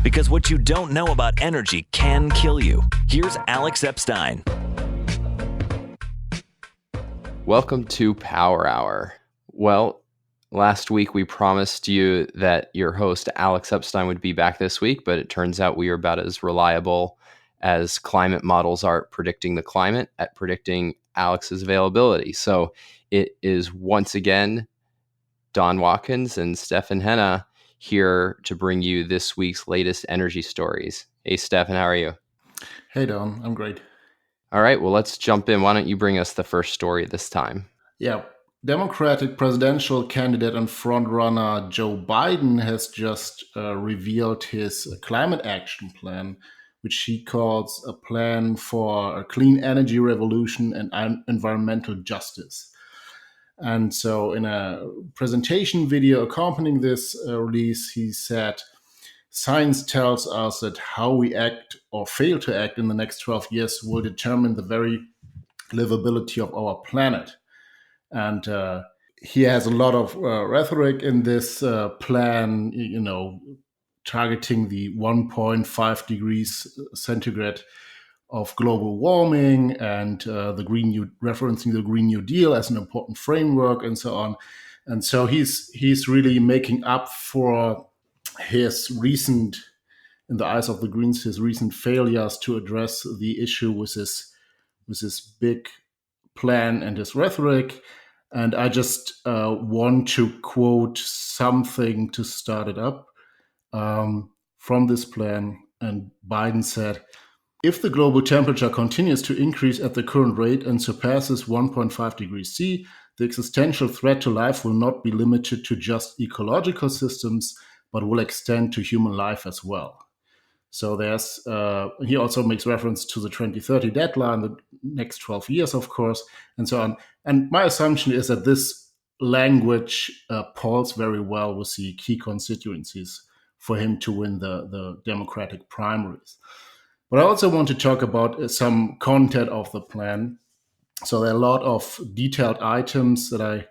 Because what you don't know about energy can kill you. Here's Alex Epstein. Welcome to Power Hour. Well, last week we promised you that your host, Alex Epstein, would be back this week, but it turns out we are about as reliable as climate models are predicting the climate at predicting Alex's availability. So it is once again Don Watkins and Stefan Henna here to bring you this week's latest energy stories. Hey, Stefan, how are you? Hey, Don. I'm great. All right, well, let's jump in. Why don't you bring us the first story this time? Yeah. Democratic presidential candidate and frontrunner Joe Biden has just revealed his climate action plan, which he calls a plan for a clean energy revolution and environmental justice. And so in a presentation video accompanying this release, he said, "Science tells us that how we act or fail to act in the next 12 years will determine the very livability of our planet." And he has a lot of rhetoric in this plan, targeting the 1.5 degrees centigrade of global warming and referencing the Green New Deal as an important framework and so on. And so he's really making up for his recent, in the eyes of the Greens, his recent failures to address the issue with his big plan and his rhetoric. And I just want to quote something to start it up from this plan. And Biden said, "If the global temperature continues to increase at the current rate and surpasses 1.5 degrees C, the existential threat to life will not be limited to just ecological systems, but will extend to human life as well." So he also makes reference to the 2030 deadline, the next 12 years, of course, and so on. And my assumption is that this language polls very well with the key constituencies for him to win the Democratic primaries. But I also want to talk about some content of the plan. So there are a lot of detailed items that I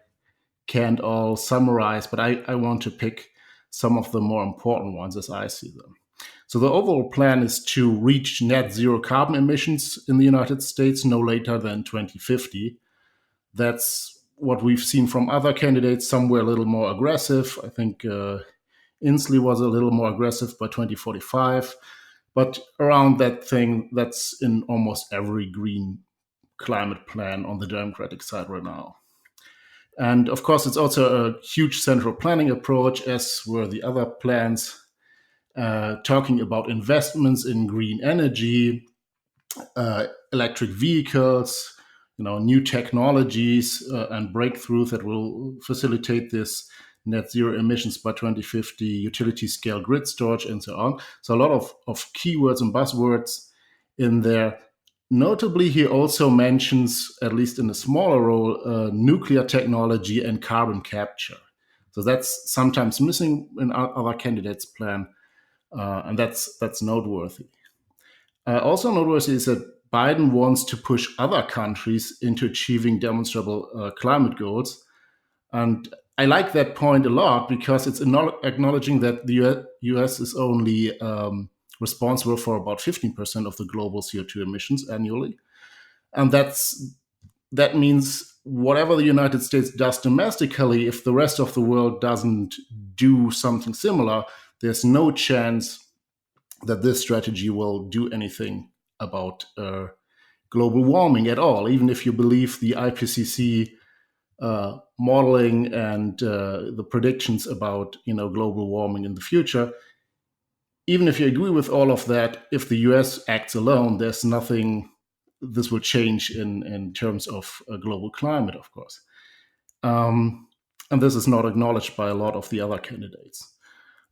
can't all summarize, but I want to pick some of the more important ones as I see them. So the overall plan is to reach net zero carbon emissions in the United States no later than 2050. That's what we've seen from other candidates. Some were a little more aggressive. I think Inslee was a little more aggressive by 2045. But around that thing, that's in almost every green climate plan on the Democratic side right now. And of course, it's also a huge central planning approach, as were the other plans, talking about investments in green energy, electric vehicles, new technologies and breakthroughs that will facilitate this net zero emissions by 2050, utility scale grid storage, and so on. So a lot of keywords and buzzwords in there. Notably, he also mentions, at least in a smaller role, nuclear technology and carbon capture. So that's sometimes missing in other candidates' plan. And that's noteworthy. Also noteworthy is that Biden wants to push other countries into achieving demonstrable climate goals. And I like that point a lot because it's acknowledging that the US is only responsible for about 15% of the global CO2 emissions annually. And that means whatever the United States does domestically, if the rest of the world doesn't do something similar, there's no chance that this strategy will do anything about global warming at all, even if you believe the IPCC modeling and the predictions about global warming in the future. Even if you agree with all of that, if the US acts alone, there's nothing this will change in terms of global climate, of course. And this is not acknowledged by a lot of the other candidates.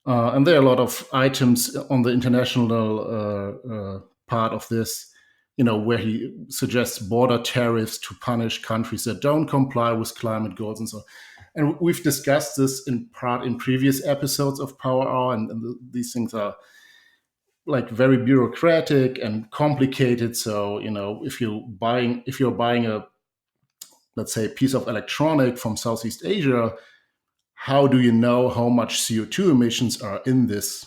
And there are a lot of items on the international part of this, where he suggests border tariffs to punish countries that don't comply with climate goals and so on. And we've discussed this in part in previous episodes of Power Hour, and these things are like very bureaucratic and complicated. So, if you're buying a, let's say, piece of electronic from Southeast Asia, how do you know how much CO2 emissions are in this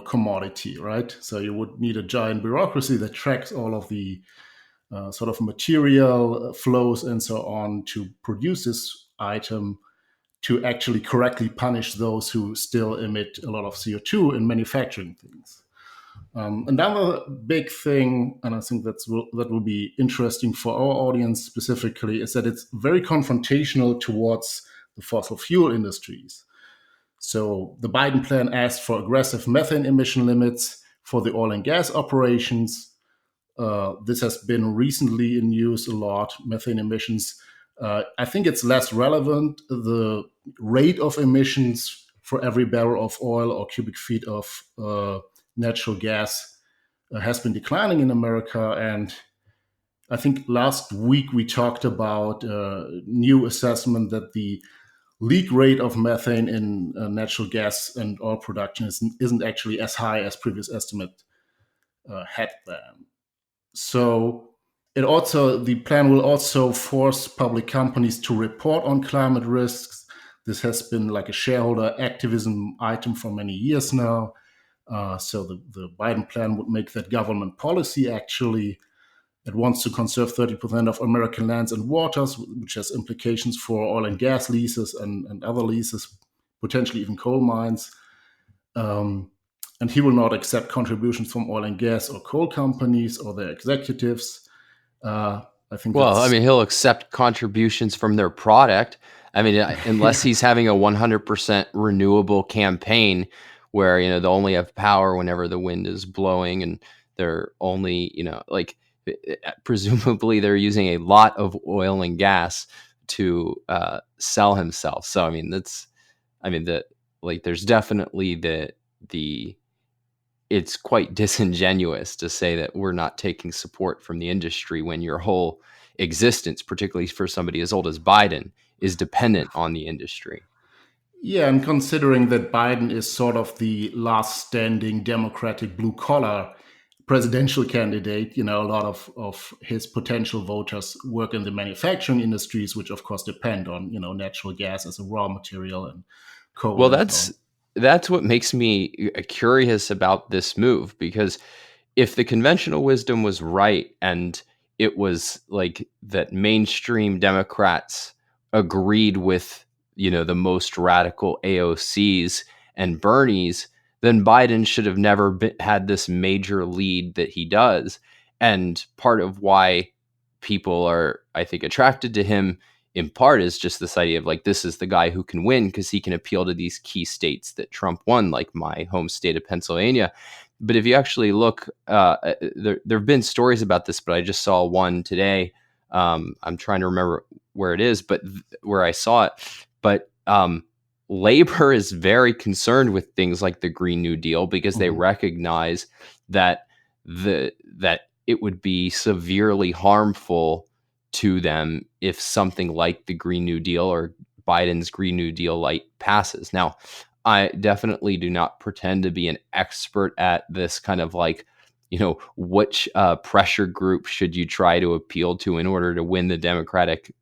commodity, right? So you would need a giant bureaucracy that tracks all of the sort of material flows and so on to produce this item, to actually correctly punish those who still emit a lot of CO2 in manufacturing things. Another big thing, and I think that will be interesting for our audience specifically, is that it's very confrontational towards the fossil fuel industries. So the Biden plan asked for aggressive methane emission limits for the oil and gas operations. This has been recently in news a lot, methane emissions. I think it's less relevant. The rate of emissions for every barrel of oil or cubic feet of natural gas has been declining in America. And I think last week we talked about a new assessment that the leak rate of methane in natural gas and oil production isn't actually as high as previous estimate had been. So the plan will also force public companies to report on climate risks. This has been like a shareholder activism item for many years now. So the Biden plan would make that government policy actually. It wants to conserve 30% of American lands and waters, which has implications for oil and gas leases and other leases, potentially even coal mines. And he will not accept contributions from oil and gas or coal companies or their executives. I think Well, I mean, he'll accept contributions from their product. I mean, unless he's having a 100% renewable campaign where, they'll only have power whenever the wind is blowing, and they're only, presumably they're using a lot of oil and gas to sell himself. So, I mean, there's definitely the it's quite disingenuous to say that we're not taking support from the industry when your whole existence, particularly for somebody as old as Biden, is dependent on the industry. Yeah, and considering that Biden is sort of the last standing Democratic blue collar presidential candidate, a lot of his potential voters work in the manufacturing industries, which of course depend on, natural gas as a raw material and coal. Well, and so on. that's what makes me curious about this move, because if the conventional wisdom was right and it was like that mainstream Democrats agreed with, the most radical AOCs and Bernies, then Biden should have never had this major lead that he does. And part of why people are, I think, attracted to him in part is just this idea of like, this is the guy who can win because he can appeal to these key states that Trump won, like my home state of Pennsylvania. But if you actually look, there have been stories about this, but I just saw one today. I'm trying to remember where it is, but where I saw it. But labor is very concerned with things like the Green New Deal because they recognize that that it would be severely harmful to them if something like the Green New Deal or Biden's Green New Deal light passes. Now, I definitely do not pretend to be an expert at this kind of like, which pressure group should you try to appeal to in order to win the Democratic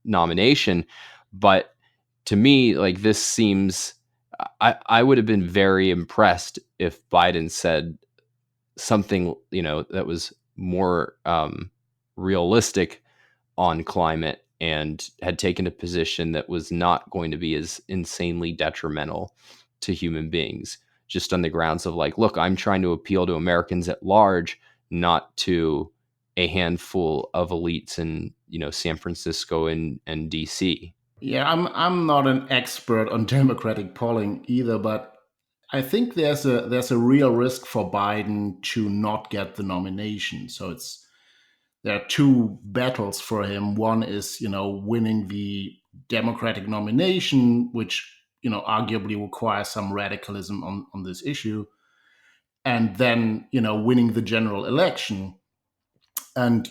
nomination. But to me, like, this seems, I would have been very impressed if Biden said something, that was more realistic on climate and had taken a position that was not going to be as insanely detrimental to human beings, just on the grounds of like, look, I'm trying to appeal to Americans at large, not to a handful of elites in, San Francisco and DC. Yeah, I'm not an expert on Democratic polling either, but I think there's a real risk for Biden to not get the nomination. So there are two battles for him. One is, winning the Democratic nomination, which, arguably requires some radicalism on this issue. And then, winning the general election. And,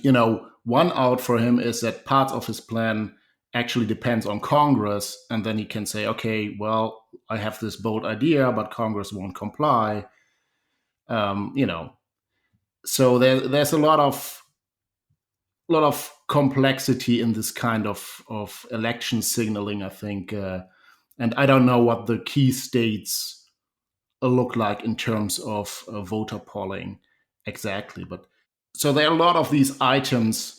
one out for him is that part of his plan actually depends on Congress. And then he can say, okay, well, I have this bold idea, but Congress won't comply. You know, so there's a lot of complexity in this kind of election signaling, I think. And I don't know what the key states look like in terms of voter polling exactly. But so there are a lot of these items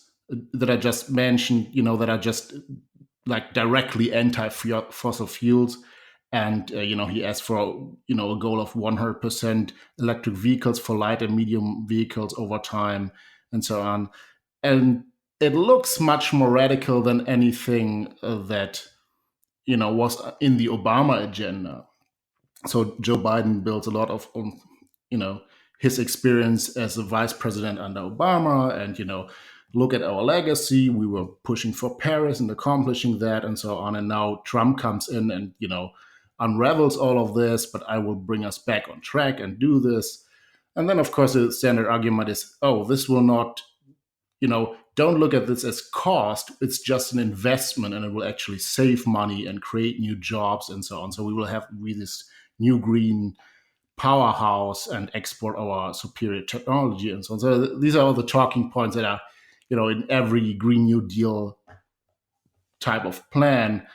that I just mentioned, that are just like directly anti-fossil fuels. And he asked for a goal of 100% electric vehicles for light and medium vehicles over time, and so on. And it looks much more radical than anything that was in the Obama agenda. So Joe Biden builds a lot of his experience as a vice president under Obama, and look at our legacy. We were pushing for Paris and accomplishing that, and so on. And now Trump comes in and unravels all of this, but I will bring us back on track and do this. And then, of course, the standard argument is, oh, this will not, don't look at this as cost. It's just an investment, and it will actually save money and create new jobs and so on. So we will have this new green powerhouse and export our superior technology and so on. So these are all the talking points that are, in every Green New Deal type of plan.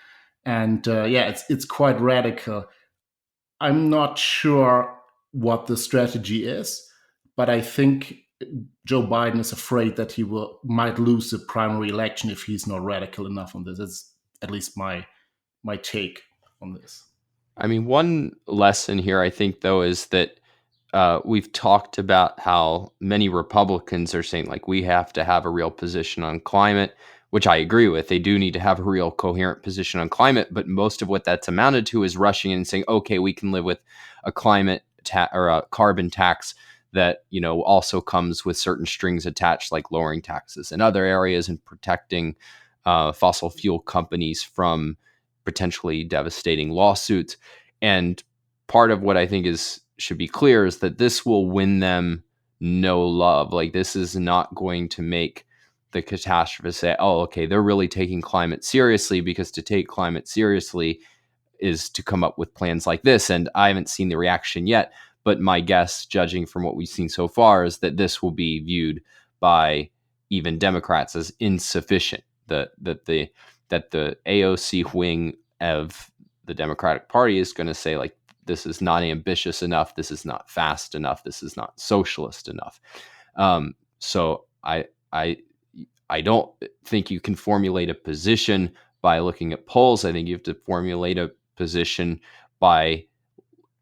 And it's quite radical. I'm not sure what the strategy is, but I think Joe Biden is afraid that he might lose the primary election if he's not radical enough on this. It's at least my take on this. I mean, one lesson here, I think, though, is that we've talked about how many Republicans are saying, like, we have to have a real position on climate, which I agree with. They do need to have a real coherent position on climate, but most of what that's amounted to is rushing in and saying, okay, we can live with a climate or a carbon tax that, also comes with certain strings attached, like lowering taxes in other areas and protecting fossil fuel companies from potentially devastating lawsuits. And part of what I think should be clear is that this will win them no love. Like, this is not going to make the catastrophe say, oh, okay, they're really taking climate seriously, because to take climate seriously is to come up with plans like this. And I haven't seen the reaction yet, but my guess, judging from what we've seen so far, is that this will be viewed by even Democrats as insufficient. That the AOC wing of the Democratic Party is going to say, like, this is not ambitious enough, this is not fast enough, this is not socialist enough. So I don't think you can formulate a position by looking at polls. I think you have to formulate a position by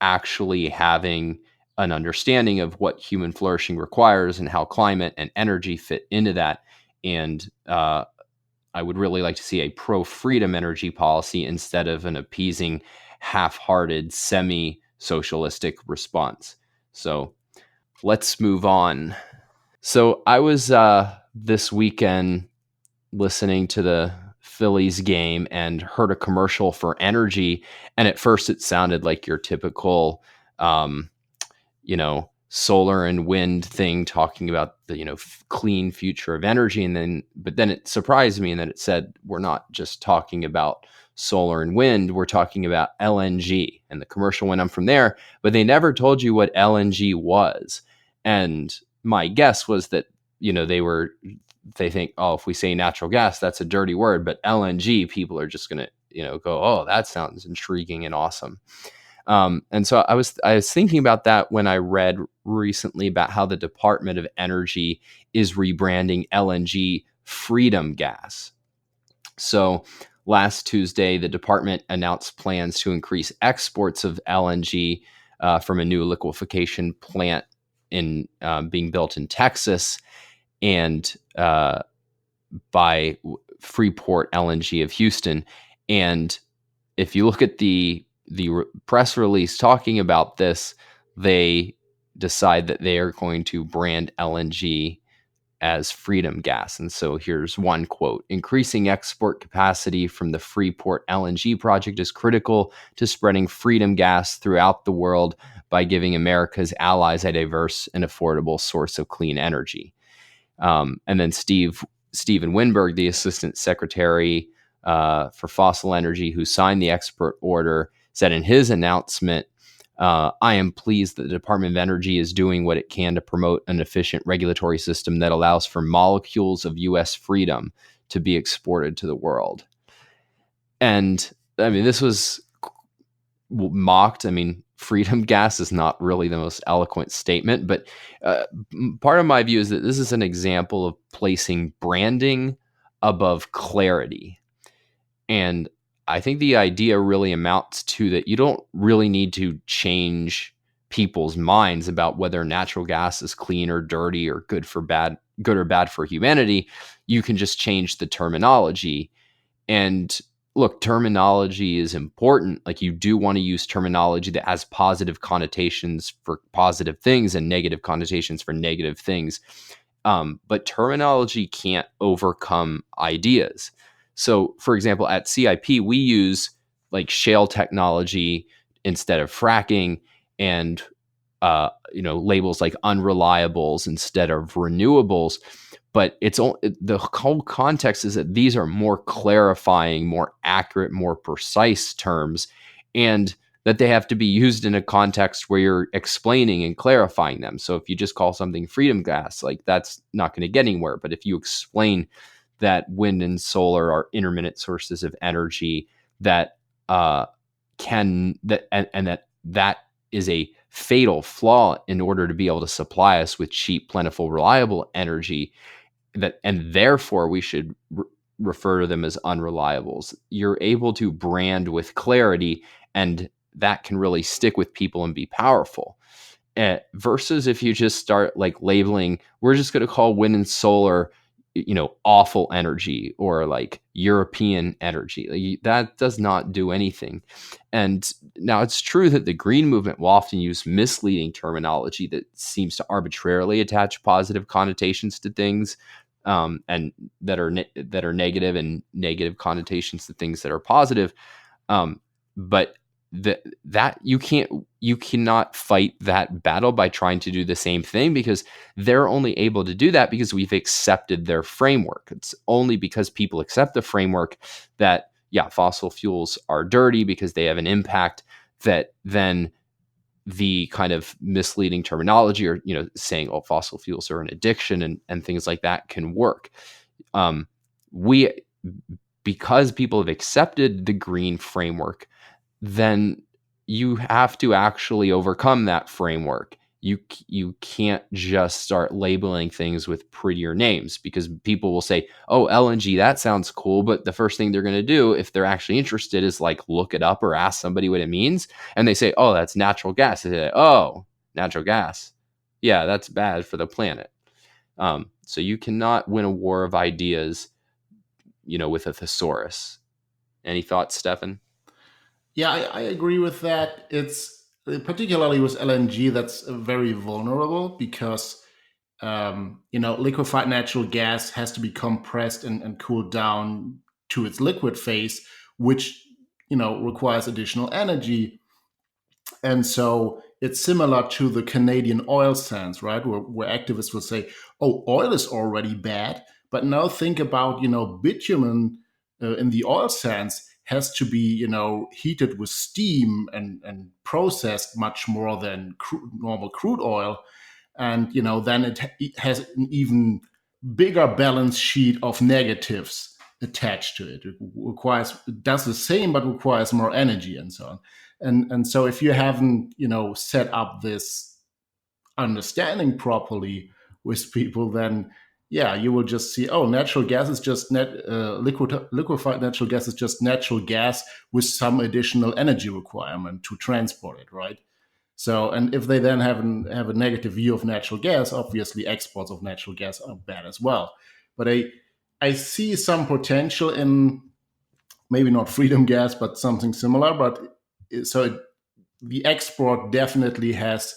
actually having an understanding of what human flourishing requires and how climate and energy fit into that. And I would really like to see a pro-freedom energy policy instead of an appeasing, half-hearted, semi-socialistic response. So let's move on. So I was this weekend listening to the Phillies game and heard a commercial for energy. And at first it sounded like your typical, solar and wind thing, talking about the, clean future of energy. But then it surprised me in that it said, we're not just talking about solar and wind, we're talking about LNG. And the commercial went on from there, but they never told you what LNG was. And my guess was that, they think, oh, if we say natural gas, that's a dirty word, but LNG, people are just going to, go, oh, that sounds intriguing and awesome. And so I was thinking about that when I read recently about how the Department of Energy is rebranding LNG Freedom Gas. So last Tuesday, the department announced plans to increase exports of LNG from a new liquefaction plant being built in Texas, and by Freeport LNG of Houston. And if you look at the press release talking about this, they decide that they are going to brand LNG as Freedom Gas. And so here's one quote: "Increasing export capacity from the Freeport LNG project is critical to spreading Freedom Gas throughout the world by giving America's allies a diverse and affordable source of clean energy." And then Steven Winberg, the Assistant Secretary for Fossil Energy, who signed the export order, said in his announcement, "I am pleased that the Department of Energy is doing what it can to promote an efficient regulatory system that allows for molecules of U.S. freedom to be exported to the world." And I mean, this was mocked. I mean, freedom gas is not really the most eloquent statement, but part of my view is that this is an example of placing branding above clarity. And I think the idea really amounts to that you don't really need to change people's minds about whether natural gas is clean or dirty or good or bad for humanity. You can just change the terminology. And look, terminology is important. Like, you do want to use terminology that has positive connotations for positive things and negative connotations for negative things. But terminology can't overcome ideas. So, for example, at CIP, we use like shale technology instead of fracking, and labels like unreliables instead of renewables. But the whole context is that these are more clarifying, more accurate, more precise terms, and that they have to be used in a context where you're explaining and clarifying them. So if you just call something freedom gas, like, that's not going to get anywhere. But if you explain that wind and solar are intermittent sources of energy that that is a fatal flaw in order to be able to supply us with cheap, plentiful, reliable energy, and therefore we should refer to them as unreliables. You're able to brand with clarity, and that can really stick with people and be powerful. Versus if you just start like labeling, we're just going to call wind and solar, awful energy, or like European energy. Like, that does not do anything. And now it's true that the green movement will often use misleading terminology that seems to arbitrarily attach positive connotations to things, and that are negative, and negative connotations to things that are positive. But that you cannot fight that battle by trying to do the same thing, because they're only able to do that because we've accepted their framework. It's only because people accept the framework that, yeah, fossil fuels are dirty because they have an impact, that then the kind of misleading terminology, or saying, oh, fossil fuels are an addiction, and things like that can work. We Because people have accepted the green framework, then you have to actually overcome that framework. You can't just start labeling things with prettier names, because people will say, oh, LNG, that sounds cool. But the first thing they're going to do, if they're actually interested, is like look it up or ask somebody what it means. And they say, oh, that's natural gas. They say, oh, natural gas. Yeah, that's bad for the planet. So you cannot win a war of ideas, with a thesaurus. Any thoughts, Stefan? Yeah, I agree with that. It's particularly with LNG that's very vulnerable because liquefied natural gas has to be compressed and cooled down to its liquid phase, which requires additional energy. And so it's similar to the Canadian oil sands, right? Where activists will say, "Oh, oil is already bad," but now think about bitumen in the oil sands has to be heated with steam and processed much more than normal crude oil, and then it has an even bigger balance sheet of negatives attached to it. It does the same but requires more energy and so on. And so if you haven't set up this understanding properly with people, then yeah, you will just see, oh, natural gas is just liquefied natural gas is just natural gas with some additional energy requirement to transport it, right? So, and if they then have a negative view of natural gas, obviously exports of natural gas are bad as well. But I see some potential in maybe not freedom gas, but something similar. But the export definitely has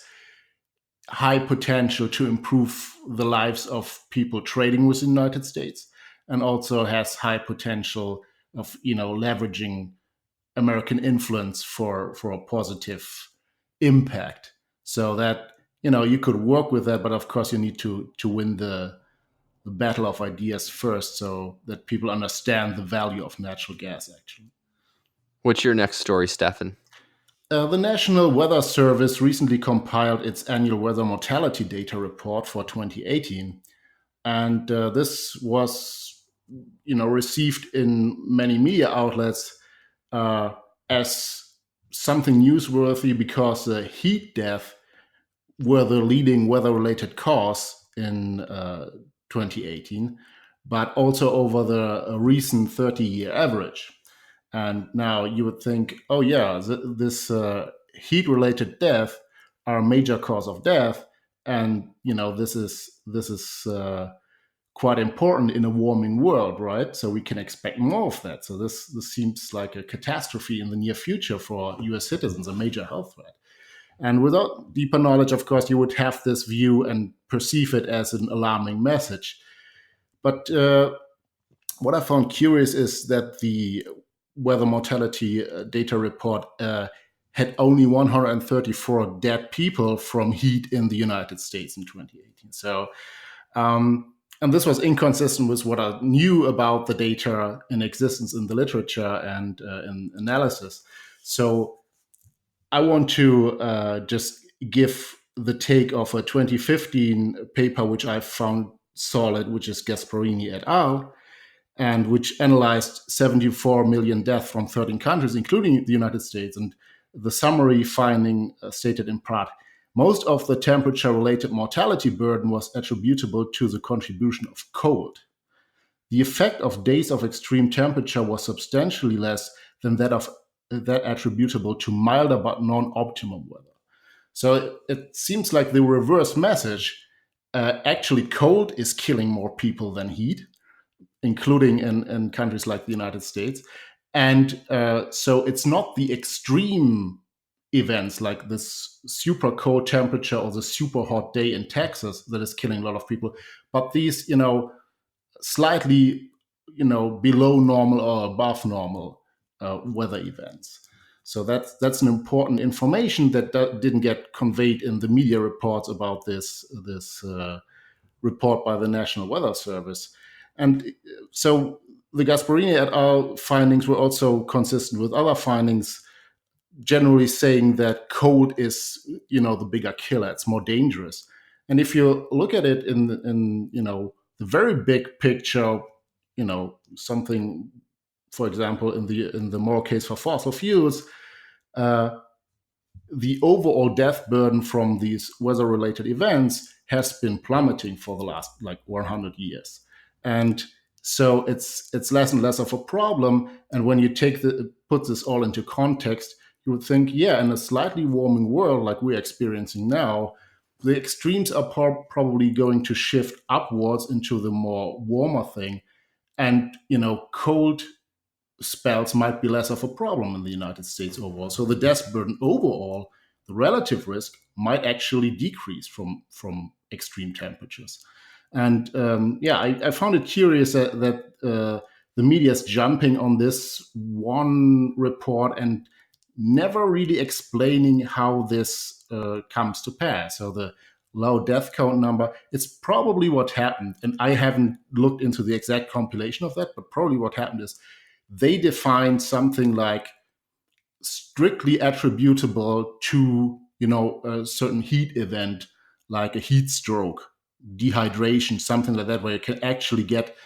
high potential to improve the lives of people trading with the United States, and also has high potential of leveraging American influence for a positive impact. So that you could work with that, but of course you need to win the battle of ideas first, so that people understand the value of natural gas. Actually, What's your next story, Stefan? the National Weather Service recently compiled its annual weather mortality data report for 2018, and this was received in many media outlets as something newsworthy because the heat death were the leading weather-related cause in 2018, but also over the recent 30-year average. And now you would think, oh yeah, this heat-related death are a major cause of death, and this is quite important in a warming world, right? So we can expect more of that. So this seems like a catastrophe in the near future for U.S. citizens, a major health threat. And without deeper knowledge, of course, you would have this view and perceive it as an alarming message. But what I found curious is that the weather mortality data report had only 134 dead people from heat in the United States in 2018. So, and this was inconsistent with what I knew about the data in existence in the literature and in analysis. So I want to just give the take of a 2015 paper, which I found solid, which is Gasparini et al., and which analyzed 74 million deaths from 13 countries, including the United States. And the summary finding stated in part, most of the temperature-related mortality burden was attributable to the contribution of cold. The effect of days of extreme temperature was substantially less than that attributable to milder but non-optimum weather. So it seems like the reverse message. Actually, cold is killing more people than heat, including in countries like the United States. And so it's not the extreme events like this super cold temperature or the super hot day in Texas that is killing a lot of people, but these, slightly, below normal or above normal weather events. So that's an important information that didn't get conveyed in the media reports about this report by the National Weather Service. And so the Gasparini et al. Findings were also consistent with other findings, generally saying that cold is, the bigger killer. It's more dangerous. And if you look at it in the very big picture, something, for example, in the moral case for fossil fuels, the overall death burden from these weather-related events has been plummeting for the last like 100 years, and so it's less and less of a problem. And when you put this all into context, you would think, yeah, in a slightly warming world like we're experiencing now, the extremes are probably going to shift upwards into the more warmer thing, and cold spells might be less of a problem in the United States overall. So the death burden overall, the relative risk, might actually decrease from extreme temperatures. And I found it curious that the media is jumping on this one report and never really explaining how this comes to pass. So the low death count number, it's probably what happened. And I haven't looked into the exact compilation of that, but probably what happened is they define something like strictly attributable to a certain heat event, like a heat stroke, dehydration, something like that, where you can actually get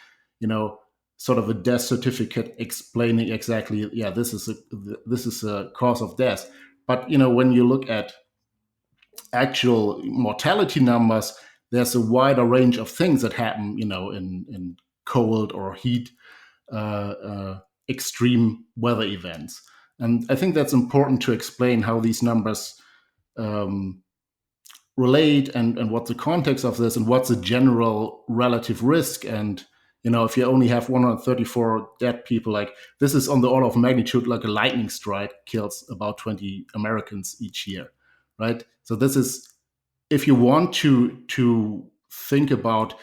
sort of a death certificate explaining exactly, yeah, this is a cause of death. But when you look at actual mortality numbers, there's a wider range of things that happen in cold or heat extreme weather events. And I think that's important to explain how these numbers relate, and what the context of this, and what's the general relative risk. And if you only have 134 dead people, like this is on the order of magnitude like a lightning strike kills about 20 Americans each year, right? So this is, if you want to think about,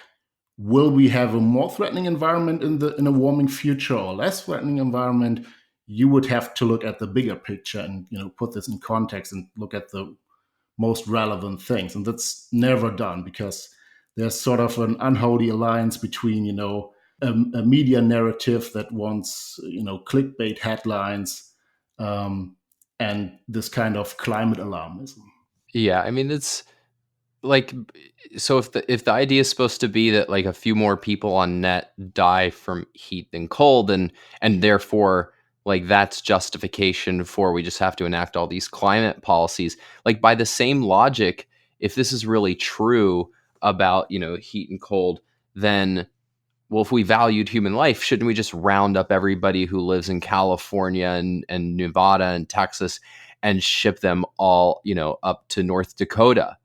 will we have a more threatening environment in a warming future or less threatening environment, you would have to look at the bigger picture and put this in context and look at the most relevant things. And that's never done, because there's sort of an unholy alliance between a media narrative that wants clickbait headlines, and this kind of climate alarmism. Yeah, I mean, it's like, so if the idea is supposed to be that like a few more people on net die from heat than cold, and therefore like that's justification for we just have to enact all these climate policies. Like by the same logic, if this is really true about, heat and cold, then well, if we valued human life, shouldn't we just round up everybody who lives in California and Nevada and Texas and ship them all, up to North Dakota?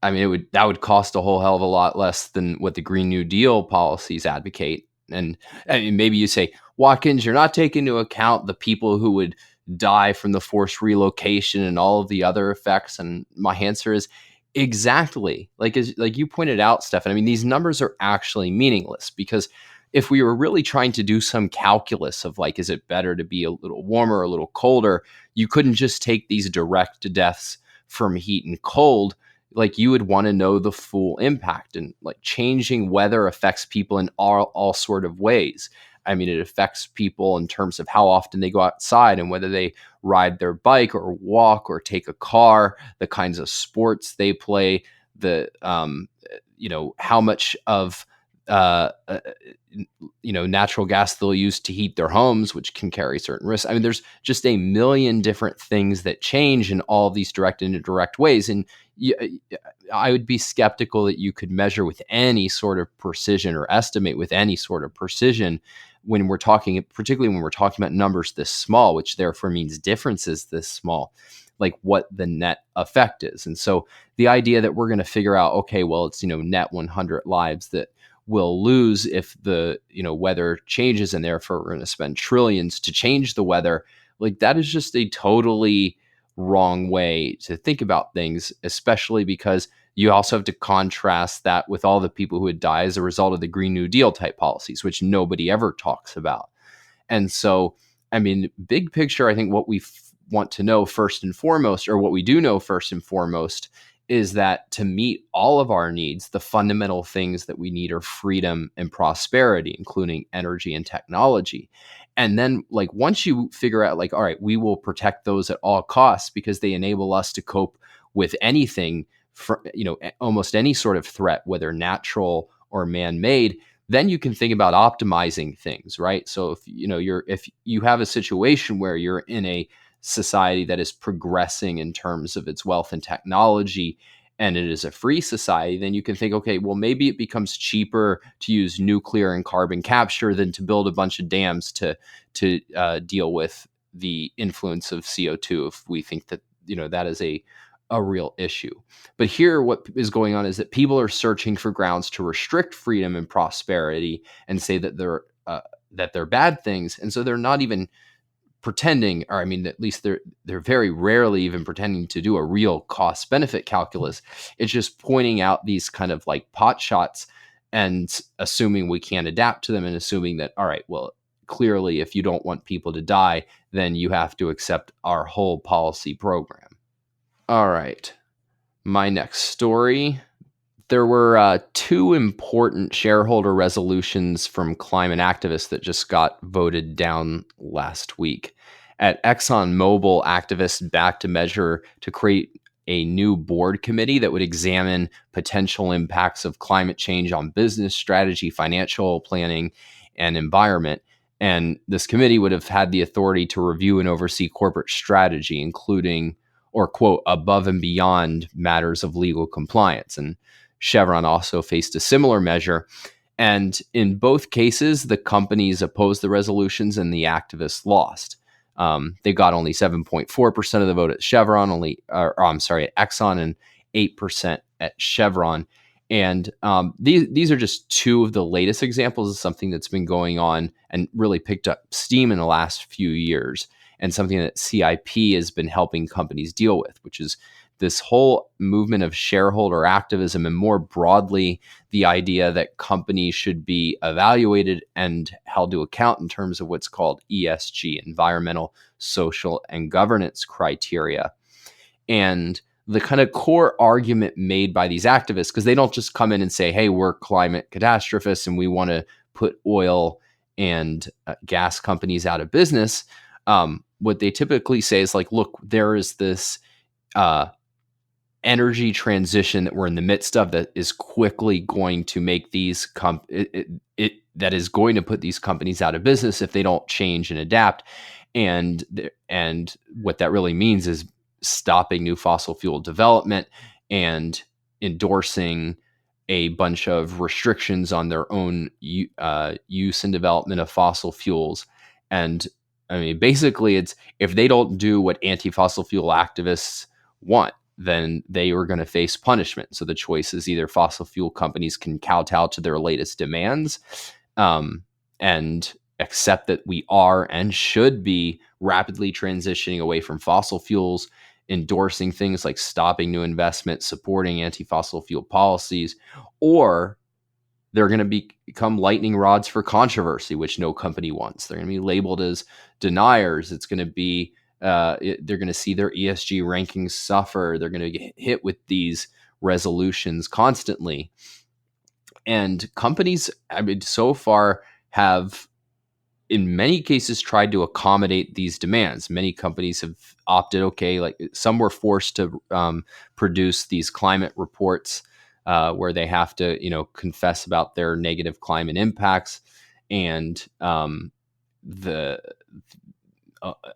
I mean, that would cost a whole hell of a lot less than what the Green New Deal policies advocate. And I mean, maybe you say, Watkins, you're not taking into account the people who would die from the forced relocation and all of the other effects. And my answer is exactly like you pointed out, Stefan. I mean, these numbers are actually meaningless because if we were really trying to do some calculus of like, is it better to be a little warmer or a little colder? You couldn't just take these direct deaths from heat and cold. Like you would want to know the full impact, and like changing weather affects people in all sort of ways. I mean, it affects people in terms of how often they go outside and whether they ride their bike or walk or take a car, the kinds of sports they play, the how much of natural gas they'll use to heat their homes, which can carry certain risks. I mean, there's just a million different things that change in all these direct and indirect ways. And I would be skeptical that you could measure with any sort of precision or estimate with any sort of precision when we're talking, particularly when we're talking about numbers this small, which therefore means differences this small, like what the net effect is. And so the idea that we're going to figure out, okay, well, it's, net 100 lives that will lose if the weather changes, and therefore we're going to spend trillions to change the weather. Like that is just a totally wrong way to think about things, especially because you also have to contrast that with all the people who would die as a result of the Green New Deal type policies, which nobody ever talks about. And so, I mean, big picture, I think what we want to know first and foremost, or what we do know first and foremost, is that to meet all of our needs, the fundamental things that we need are freedom and prosperity, including energy and technology. And then like once you figure out like, all right, we will protect those at all costs because they enable us to cope with anything, almost any sort of threat, whether natural or man-made, then you can think about optimizing things, right? So if you have a situation where you're in a society that is progressing in terms of its wealth and technology, and it is a free society, then you can think, okay, well, maybe it becomes cheaper to use nuclear and carbon capture than to build a bunch of dams to deal with the influence of CO2 if we think that that is a real issue. But here what is going on is that people are searching for grounds to restrict freedom and prosperity and say that they're bad things, and so they're not even pretending, or I mean, at least they're very rarely even pretending to do a real cost benefit calculus. It's just pointing out these kind of like pot shots and assuming we can't adapt to them, and assuming that, all right, well, clearly if you don't want people to die, then you have to accept our whole policy program. All right, my next story. There were two important shareholder resolutions from climate activists that just got voted down last week. At ExxonMobil, activists backed a measure to create a new board committee that would examine potential impacts of climate change on business strategy, financial planning, and environment. And this committee would have had the authority to review and oversee corporate strategy, including, or quote, above and beyond matters of legal compliance. And Chevron also faced a similar measure. And in both cases, the companies opposed the resolutions and the activists lost. They got only 7.4% of the vote at Chevron, at Exxon, and 8% at Chevron. And these are just two of the latest examples of something that's been going on and really picked up steam in the last few years, and something that CIP has been helping companies deal with, which is this whole movement of shareholder activism, and more broadly, the idea that companies should be evaluated and held to account in terms of what's called ESG, environmental, social, and governance criteria. And the kind of core argument made by these activists, because they don't just come in and say, hey, we're climate catastrophists and we want to put oil and gas companies out of business. What they typically say is like, look, there is this energy transition that we're in the midst of that is quickly going to make these that is going to put these companies out of business if they don't change and adapt. And what that really means is stopping new fossil fuel development and endorsing a bunch of restrictions on their own use and development of fossil fuels. And I mean, basically, it's if they don't do what anti-fossil fuel activists want, then they are going to face punishment. So the choice is either fossil fuel companies can kowtow to their latest demands, and accept that we are and should be rapidly transitioning away from fossil fuels, endorsing things like stopping new investment, supporting anti-fossil fuel policies, or they're going to become lightning rods for controversy, which no company wants. They're going to be labeled as deniers. It's going to be they're going to see their ESG rankings suffer. They're going to get hit with these resolutions constantly. And companies, I mean, so far have, in many cases, tried to accommodate these demands. Many companies have opted, okay, like some were forced to produce these climate reports where they have to, confess about their negative climate impacts. And the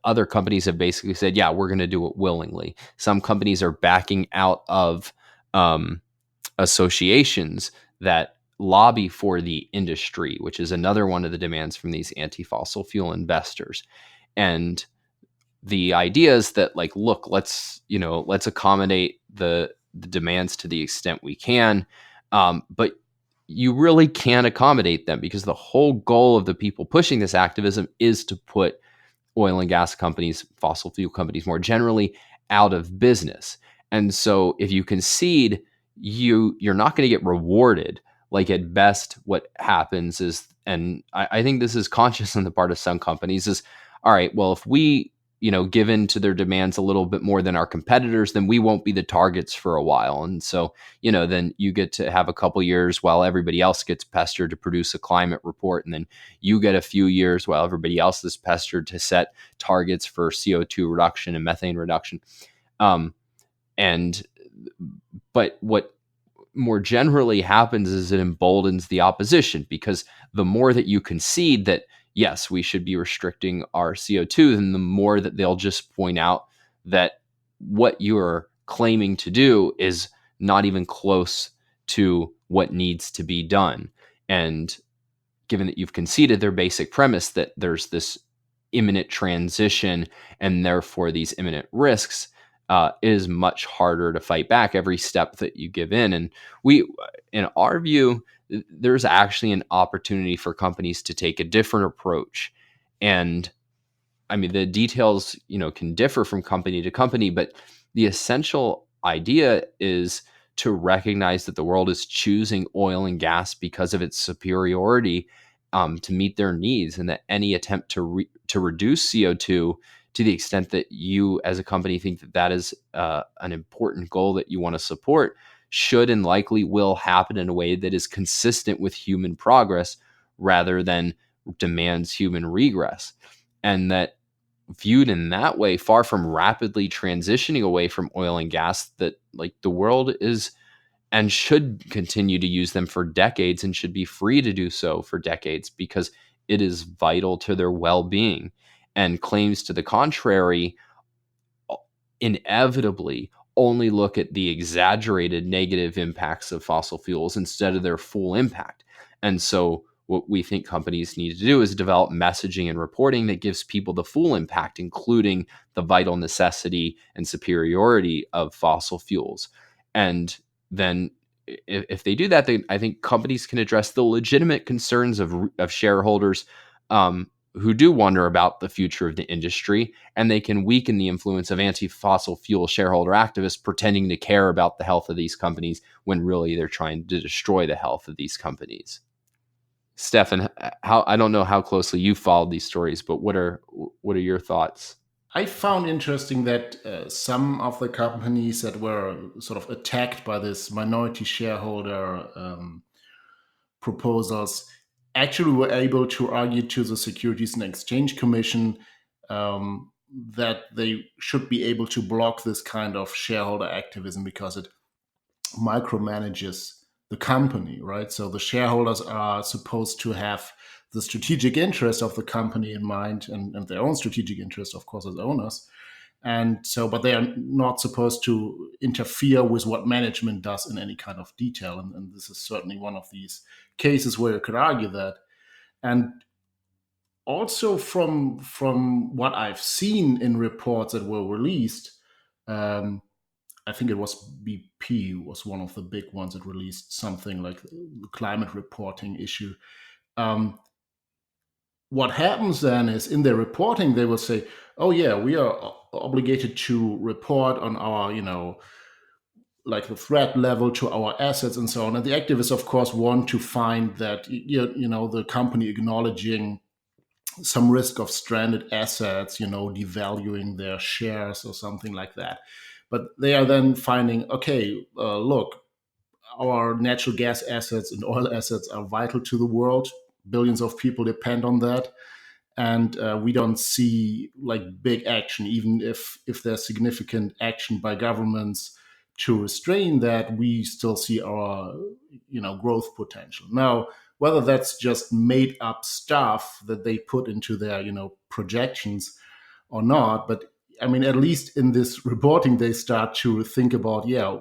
other companies have basically said, yeah, we're going to do it willingly. Some companies are backing out of associations that lobby for the industry, which is another one of the demands from these anti-fossil fuel investors. And the idea is that, like, look, let's accommodate the demands to the extent we can, but you really can't accommodate them, because the whole goal of the people pushing this activism is to put oil and gas companies, fossil fuel companies more generally, out of business. And so if you concede, you're not going to get rewarded. Like, at best, what happens is, and I think this is conscious on the part of some companies, is, all right, well, if we give in to their demands a little bit more than our competitors, then we won't be the targets for a while. And so, then you get to have a couple years while everybody else gets pestered to produce a climate report. And then you get a few years while everybody else is pestered to set targets for CO2 reduction and methane reduction. But what more generally happens is it emboldens the opposition, because the more that you concede that, yes, we should be restricting our CO2, then the more that they'll just point out that what you're claiming to do is not even close to what needs to be done. And given that you've conceded their basic premise that there's this imminent transition and therefore these imminent risks, is much harder to fight back every step that you give in. And in our view, there's actually an opportunity for companies to take a different approach. And I mean, the details, can differ from company to company, but the essential idea is to recognize that the world is choosing oil and gas because of its superiority to meet their needs, and that any attempt to reduce CO2, to the extent that you as a company think that that is an important goal that you want to support, should and likely will happen in a way that is consistent with human progress rather than demands human regress. And that, viewed in that way, far from rapidly transitioning away from oil and gas, that, like, the world is and should continue to use them for decades, and should be free to do so for decades, because it is vital to their well-being. And claims to the contrary inevitably only look at the exaggerated negative impacts of fossil fuels instead of their full impact. And so what we think companies need to do is develop messaging and reporting that gives people the full impact, including the vital necessity and superiority of fossil fuels. And then if they do that, then I think companies can address the legitimate concerns of shareholders who do wonder about the future of the industry, and they can weaken the influence of anti-fossil fuel shareholder activists pretending to care about the health of these companies when really they're trying to destroy the health of these companies. Stefan, I don't know how closely you followed these stories, but what are your thoughts? I found interesting that some of the companies that were sort of attacked by this minority shareholder proposals actually were able to argue to the Securities and Exchange Commission that they should be able to block this kind of shareholder activism because it micromanages the company, right? So the shareholders are supposed to have the strategic interest of the company in mind, and their own strategic interest, of course, as owners. And so, but they are not supposed to interfere with what management does in any kind of detail. And this is certainly one of these cases where you could argue that. And also from what I've seen in reports that were released, um, I think it was BP was one of the big ones that released something like the climate reporting issue. Um, what happens then is in their reporting they will say, "Oh yeah, we are obligated to report on our, like the threat level to our assets and so on." And the activists, of course, want to find that the company acknowledging some risk of stranded assets, devaluing their shares or something like that. But they are then finding, okay, look, our natural gas assets and oil assets are vital to the world. Billions of people depend on that. And we don't see like big action, even if there's significant action by governments to restrain that. We still see our growth potential. Now, whether that's just made up stuff that they put into their projections or not, but I mean, at least in this reporting, they start to think about, yeah,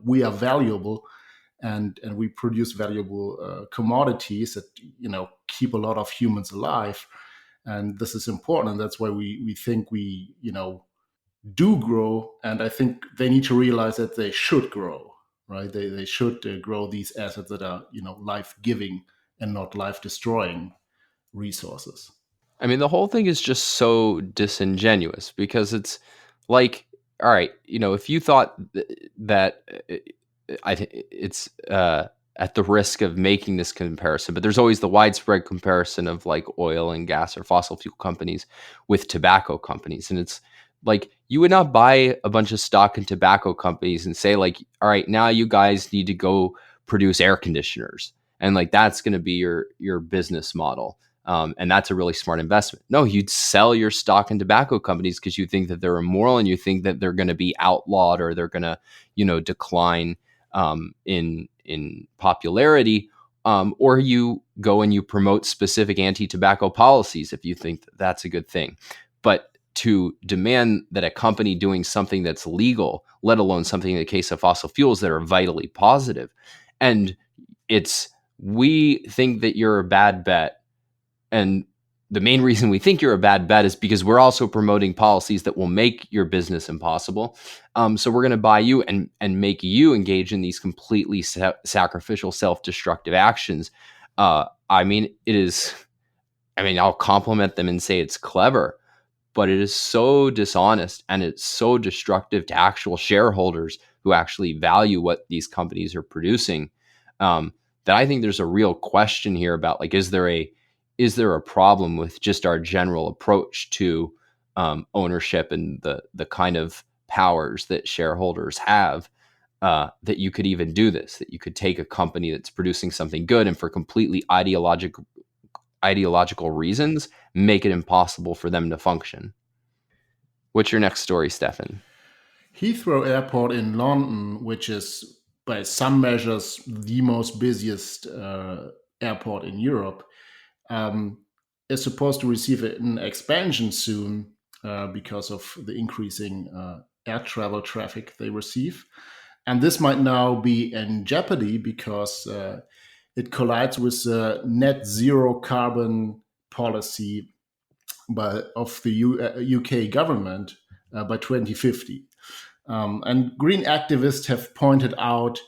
we are valuable, and we produce valuable commodities that keep a lot of humans alive, and this is important, and that's why we think we do grow. And I think they need to realize that they should grow, right? They should grow these assets that are life giving and not life destroying resources. I mean, the whole thing is just so disingenuous because it's like, all right, if you thought that it's at the risk of making this comparison, but there's always the widespread comparison of like oil and gas or fossil fuel companies with tobacco companies. And it's like, you would not buy a bunch of stock in tobacco companies and say like, all right, now you guys need to go produce air conditioners. And like, that's going to be your business model. And that's a really smart investment. No, you'd sell your stock in tobacco companies because you think that they're immoral and you think that they're going to be outlawed or they're going to, decline in popularity. Or you go and you promote specific anti-tobacco policies if you think that that's a good thing. But to demand that a company doing something that's legal, let alone something in the case of fossil fuels that are vitally positive, and we think that you're a bad bet. And the main reason we think you're a bad bet is because we're also promoting policies that will make your business impossible. So we're going to buy you and make you engage in these completely sacrificial, self-destructive actions. I mean, I'll compliment them and say it's clever, but it is so dishonest and it's so destructive to actual shareholders who actually value what these companies are producing. That I think there's a real question here about like, is there a problem with just our general approach to ownership and the kind of powers that shareholders have, that you could even do this, that you could take a company that's producing something good and for completely ideological reasons, make it impossible for them to function. What's your next story, Stefan? Heathrow Airport in London, which is by some measures the most busiest airport in Europe, is supposed to receive an expansion soon because of the increasing air travel traffic they receive. And this might now be in jeopardy because it collides with the net zero carbon policy of the UK government by 2050. And green activists have pointed out,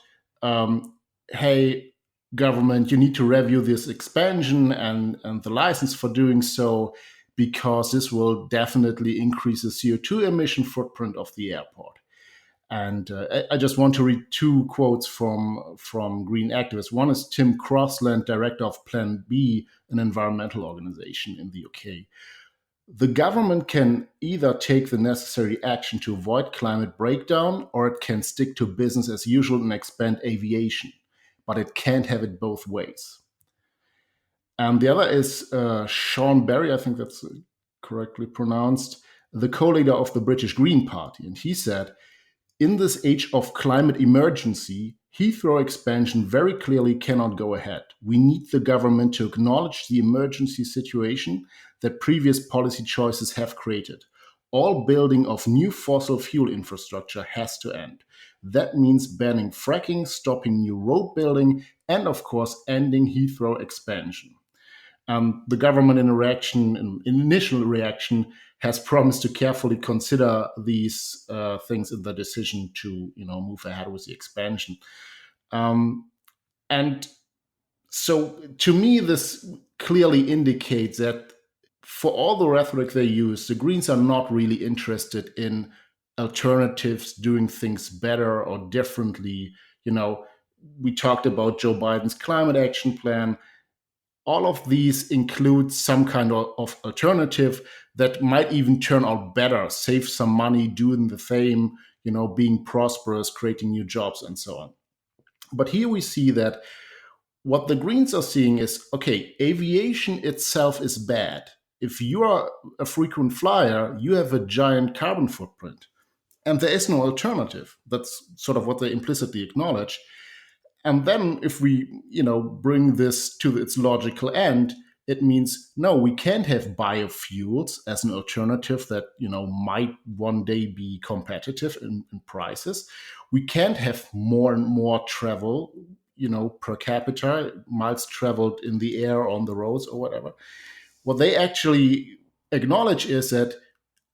hey, government, you need to review this expansion and the license for doing so, because this will definitely increase the CO2 emission footprint of the airport. And I just want to read two quotes from green activists. One is Tim Crossland, director of Plan B, an environmental organization in the UK. The government can either take the necessary action to avoid climate breakdown, or it can stick to business as usual and expand aviation. But it can't have it both ways. And the other is Sean Berry, I think that's correctly pronounced, the co-leader of the British Green Party. And he said, In this age of climate emergency, Heathrow expansion very clearly cannot go ahead. We need the government to acknowledge the emergency situation that previous policy choices have created. All building of new fossil fuel infrastructure has to end. That means banning fracking, stopping new road building, and of course, ending Heathrow expansion. The government in initial reaction, has promised to carefully consider these things in the decision to, move ahead with the expansion. Um, and so, to me, this clearly indicates that for all the rhetoric they use, the Greens are not really interested in alternatives, doing things better or differently. We talked about Joe Biden's climate action plan. All of these include some kind of alternative that might even turn out better, save some money, doing the same, being prosperous, creating new jobs, and so on. But here we see that what the Greens are seeing is, okay, aviation itself is bad. If you are a frequent flyer, you have a giant carbon footprint, and there is no alternative. That's sort of what they implicitly acknowledge. And then if we, bring this to its logical end, it means no, we can't have biofuels as an alternative that, might one day be competitive in prices. We can't have more and more travel, per capita, miles traveled in the air, on the roads, or whatever. What they actually acknowledge is that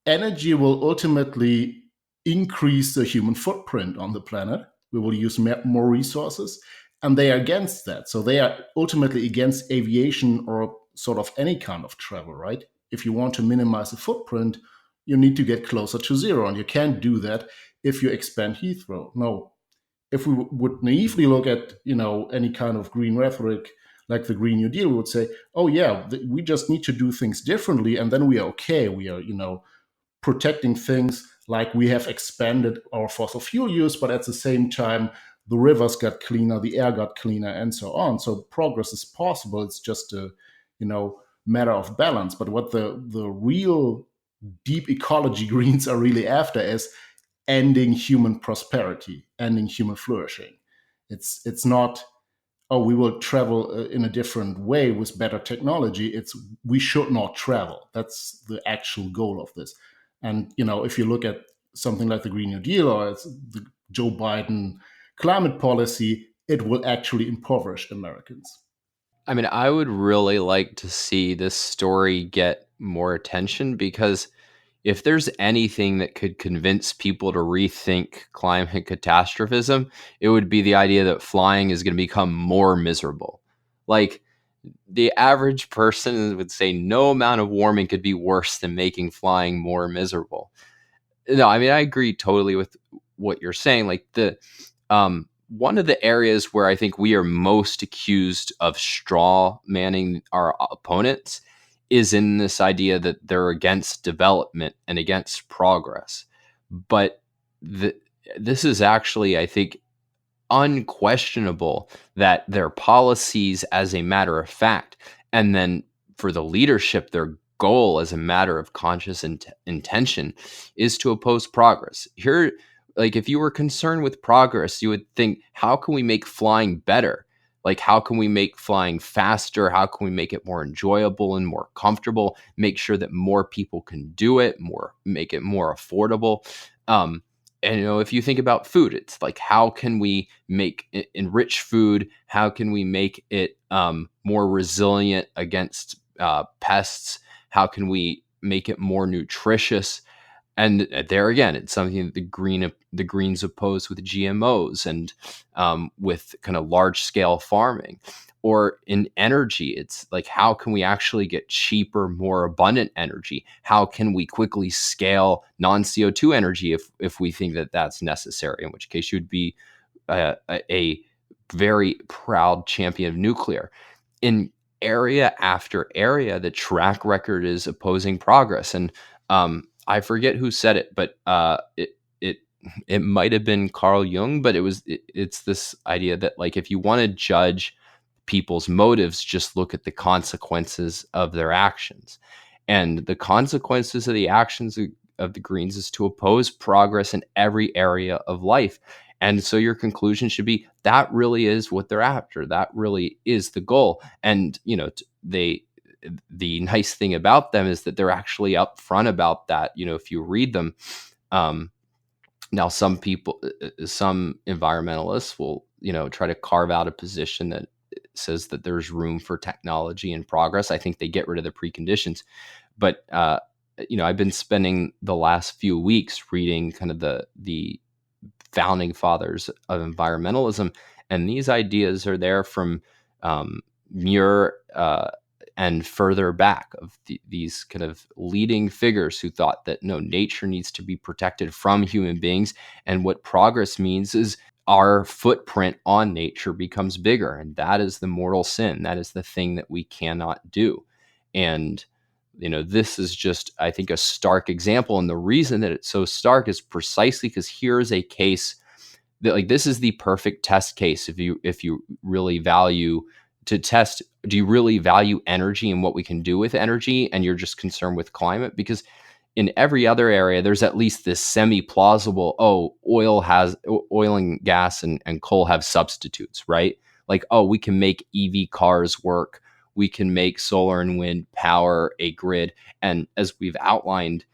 energy will ultimately increase the human footprint on the planet. We will use more resources, and they are against that. So they are ultimately against aviation or sort of any kind of travel, right? If you want to minimize the footprint, you need to get closer to zero, and you can't do that if you expand Heathrow. No. If we would naively look at, any kind of green rhetoric like the Green New Deal, we would say, oh yeah, we just need to do things differently, and then we are okay. We are, protecting things, like we have expanded our fossil fuel use, but at the same time, the rivers got cleaner, the air got cleaner, and so on. So progress is possible. It's just a, matter of balance. But what the real deep ecology Greens are really after is ending human prosperity, ending human flourishing. It's not, oh, we will travel in a different way with better technology. It's, we should not travel. That's the actual goal of this. And if you look at something like the Green New Deal or the Joe Biden climate policy, it will actually impoverish Americans. I mean, I would really like to see this story get more attention, because if there's anything that could convince people to rethink climate catastrophism, it would be the idea that flying is going to become more miserable. Like, the average person would say no amount of warming could be worse than making flying more miserable. No, I mean, I agree totally with what you're saying. Like, one of the areas where I think we are most accused of straw manning our opponents is in this idea that they're against development and against progress. But this is actually, I think, unquestionable that their policies, as a matter of fact, and then for the leadership, their goal as a matter of conscious intention is to oppose progress. Here, like, if you were concerned with progress, you would think, how can we make flying better? Like, how can we make flying faster? How can we make it more enjoyable and more comfortable? Make sure that more people can do it, make it more affordable. And if you think about food, it's like, how can we make enrich food? How can we make it more resilient against pests? How can we make it more nutritious? And there again, it's something that the Greens oppose with GMOs and with kind of large scale farming. Or in energy, it's like, how can we actually get cheaper, more abundant energy? How can we quickly scale non-CO2 energy if we think that that's necessary? In which case, you'd be a very proud champion of nuclear. In area after area, the track record is opposing progress. And I forget who said it, but it might have been Carl Jung, but it's this idea that, like, if you want to judge people's motives, just look at the consequences of their actions. And the consequences of the actions of the Greens is to oppose progress in every area of life. And so your conclusion should be that really is what they're after. That really is the goal. And, the nice thing about them is that they're actually upfront about that. If you read them, now some environmentalists will, try to carve out a position that says that there's room for technology and progress. I think they get rid of the preconditions. But, I've been spending the last few weeks reading kind of the founding fathers of environmentalism, and these ideas are there from Muir and further back of these kind of leading figures who thought that no, nature needs to be protected from human beings, and what progress means is our footprint on nature becomes bigger, and that is the mortal sin. That is the thing that we cannot do. And this is just, I think, a stark example. And the reason that it's so stark is precisely because here is a case that, like, this is the perfect test case. If you really value to test, do you really value energy and what we can do with energy, and you're just concerned with climate? Because in every other area, there's at least this semi-plausible, oil and gas and coal have substitutes, right? Like, we can make EV cars work. We can make solar and wind power a grid. And as we've outlined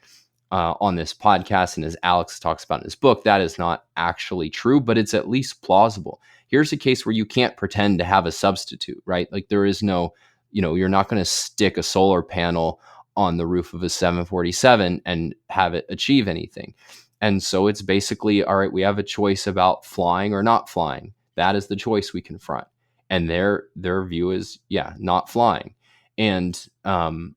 on this podcast, and as Alex talks about in his book, that is not actually true, but it's at least plausible. Here's a case where you can't pretend to have a substitute, right? Like, there is no, you're not going to stick a solar panel on the roof of a 747 and have it achieve anything. And so it's basically, all right, we have a choice about flying or not flying. That is the choice we confront. And their view is, not flying. And the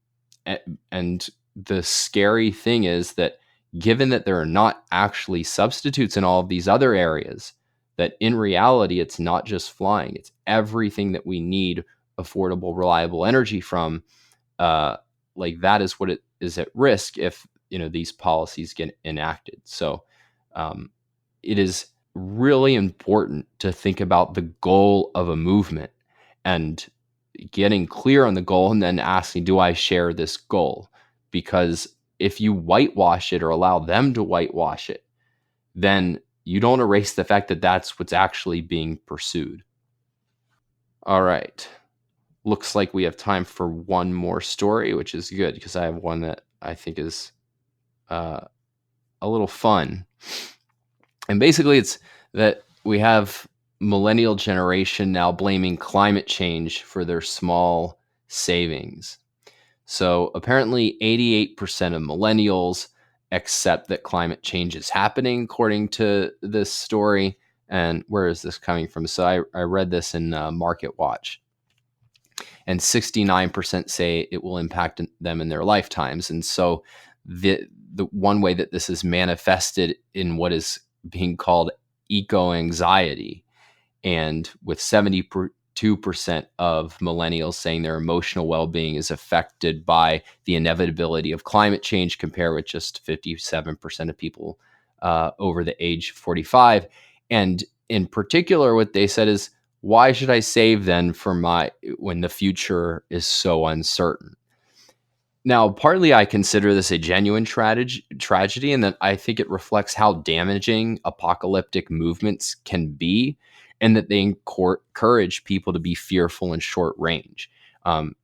scary thing is that, given that there are not actually substitutes in all of these other areas, that in reality, it's not just flying, it's everything that we need affordable, reliable energy from. Like, that is what it is at risk if, these policies get enacted. So it is really important to think about the goal of a movement and getting clear on the goal, and then asking, do I share this goal? Because if you whitewash it or allow them to whitewash it, then you don't erase the fact that that's what's actually being pursued. All right. Looks like we have time for one more story, which is good because I have one that I think is a little fun. And basically, it's that we have millennial generation now blaming climate change for their small savings. So apparently 88% of millennials accept that climate change is happening, according to this story. And where is this coming from? So I read this in Market Watch. And 69% say it will impact them in their lifetimes. And so the one way that this is manifested in what is being called eco-anxiety, and with 72% of millennials saying their emotional well-being is affected by the inevitability of climate change, compared with just 57% of people over the age of 45. And in particular, what they said is, why should I save then when the future is so uncertain? Now, partly I consider this a genuine tragedy, and that I think it reflects how damaging apocalyptic movements can be, and that they encourage people to be fearful and short range.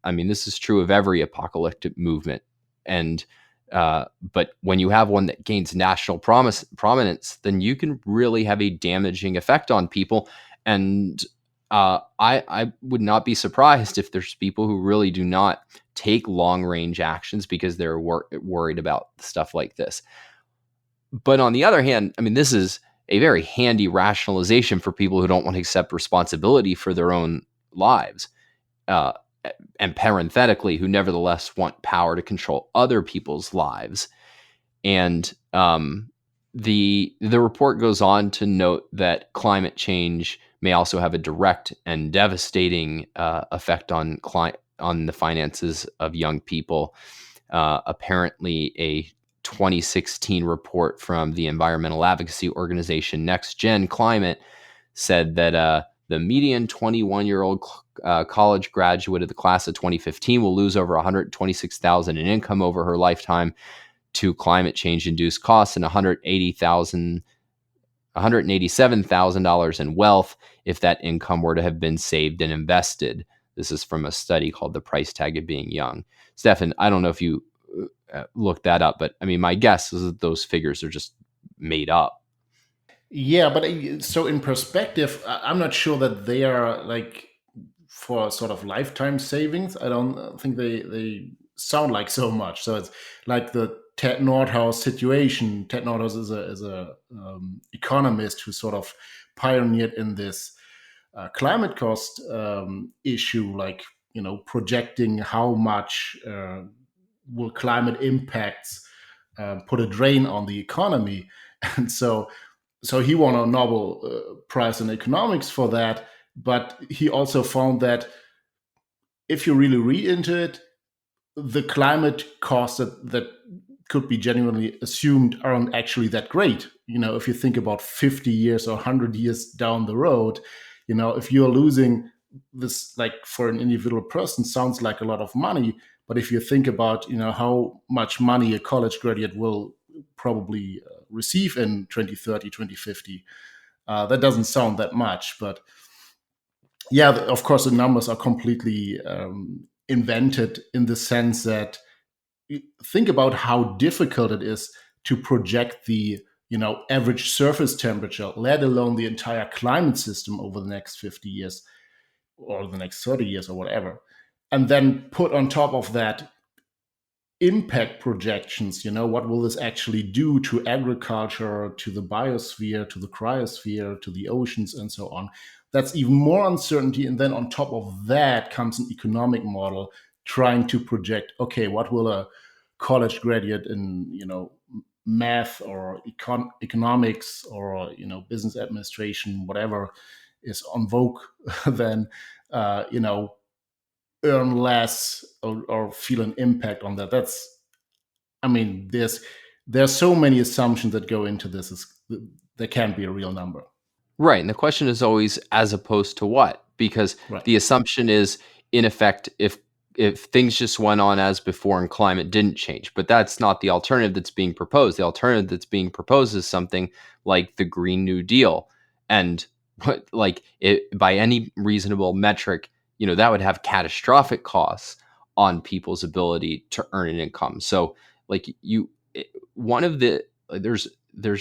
This is true of every apocalyptic movement, but when you have one that gains national prominence, then you can really have a damaging effect on people. And I would not be surprised if there's people who really do not take long range actions because they're worried about stuff like this. But on the other hand, this is a very handy rationalization for people who don't want to accept responsibility for their own lives, and parenthetically, who nevertheless want power to control other people's lives. And the report goes on to note that climate change may also have a direct and devastating effect on the finances of young people. Apparently, a 2016 report from the environmental advocacy organization Next Gen Climate said that the median 21-year-old college graduate of the class of 2015 will lose over $126,000 in income over her lifetime to climate change induced costs and $187,000 in wealth if that income were to have been saved and invested. This is from a study called The Price Tag of Being Young. Stefan, I don't know if you looked that up, but I mean, my guess is that those figures are just made up. Yeah, but so in perspective, I'm not sure that they are like for sort of lifetime savings. I don't think they sound like so much. So it's like the Ted Nordhaus situation. Ted Nordhaus is a economist who sort of pioneered in this climate cost issue, like projecting how much will climate impacts put a drain on the economy, and so he won a Nobel Prize in economics for that. But he also found that if you really read into it, the climate costs that could be genuinely assumed aren't actually that great. If you think about 50 years or 100 years down the road, if you're losing this, like for an individual person, sounds like a lot of money. But if you think about, how much money a college graduate will probably receive in 2030, 2050, that doesn't sound that much. But yeah, of course, the numbers are completely invented in the sense that think about how difficult it is to project the average surface temperature, let alone the entire climate system over the next 50 years or the next 30 years or whatever, and then put on top of that impact projections. What will this actually do to agriculture, to the biosphere, to the cryosphere, to the oceans, and so on? That's even more uncertainty. And then on top of that comes an economic model trying to project, okay, what will a college graduate in math or economics or business administration, whatever is on vogue, then earn less or feel an impact on that. There's so many assumptions that go into this. There can't be a real number. Right. And the question is always as opposed to what? Because Right. the assumption is, in effect, if things just went on as before and climate didn't change. But that's not the alternative that's being proposed. The alternative that's being proposed is something like the Green New Deal. And by any reasonable metric, that would have catastrophic costs on people's ability to earn an income. So like one of the there's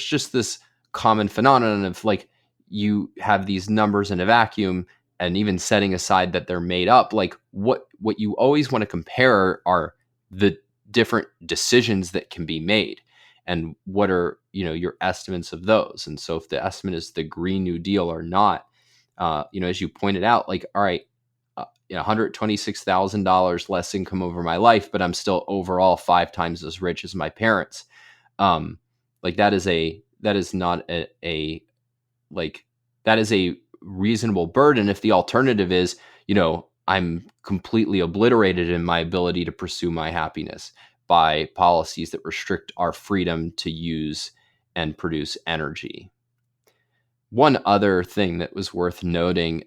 just this common phenomenon of like, you have these numbers in a vacuum, and even setting aside that they're made up, like what you always want to compare are the different decisions that can be made and what are your estimates of those. And so if the estimate is the Green New Deal or not, as you pointed out, like, all right, $126,000 less income over my life, but I'm still overall 5 times as rich as my parents. Like that is not that is a reasonable burden if the alternative is, I'm completely obliterated in my ability to pursue my happiness by policies that restrict our freedom to use and produce energy. One other thing that was worth noting,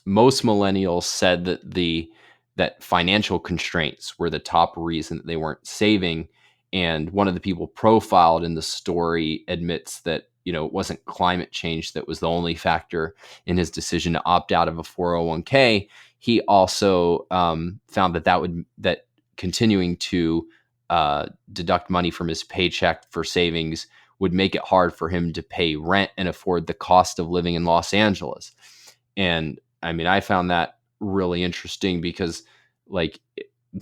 most millennials said that financial constraints were the top reason that they weren't saving. And one of the people profiled in the story admits that, it wasn't climate change that was the only factor in his decision to opt out of a 401k. He also found that continuing to deduct money from his paycheck for savings would make it hard for him to pay rent and afford the cost of living in Los Angeles. And I mean, I found that really interesting because, like,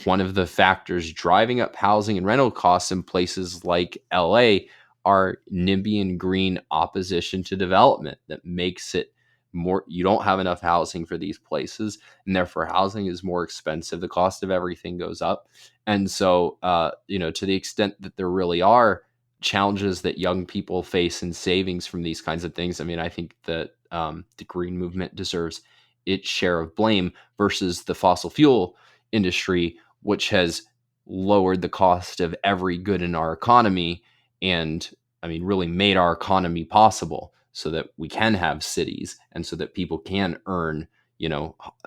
one of the factors driving up housing and rental costs in places like LA are NIMBY and green opposition to development that makes it more, you don't have enough housing for these places, and therefore housing is more expensive. The cost of everything goes up. And so, to the extent that there really are challenges that young people face in savings from these kinds of things, I mean, I think that the green movement deserves its share of blame versus the fossil fuel industry, which has lowered the cost of every good in our economy and, I mean, really made our economy possible so that we can have cities and so that people can earn,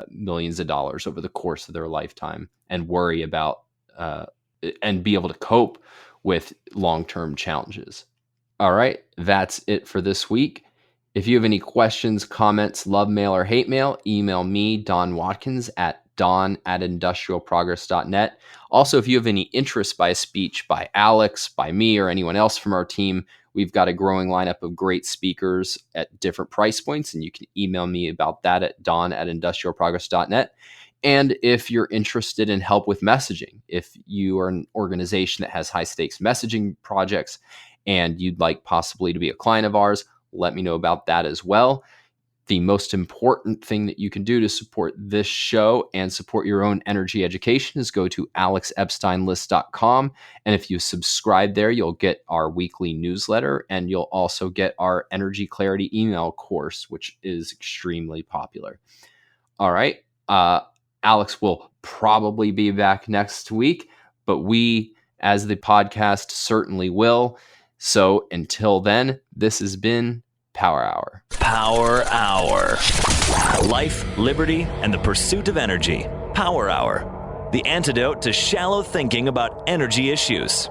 millions of dollars over the course of their lifetime and worry about and be able to cope with long-term challenges. All right, that's it for this week. If you have any questions, comments, love mail, or hate mail, email me, Don Watkins, at don@industrialprogress.net. Also, if you have any interest by a speech by Alex, by me, or anyone else from our team, we've got a growing lineup of great speakers at different price points, and you can email me about that at don@industrialprogress.net. And if you're interested in help with messaging, if you are an organization that has high stakes messaging projects and you'd like possibly to be a client of ours, let me know about that as well. The most important thing that you can do to support this show and support your own energy education is go to alexepsteinlist.com. And if you subscribe there, you'll get our weekly newsletter, and you'll also get our Energy Clarity email course, which is extremely popular. All right. Alex will probably be back next week, but we, as the podcast, certainly will. So until then, this has been Power Hour. Power Hour. Life, liberty, and the pursuit of energy. Power Hour. The antidote to shallow thinking about energy issues.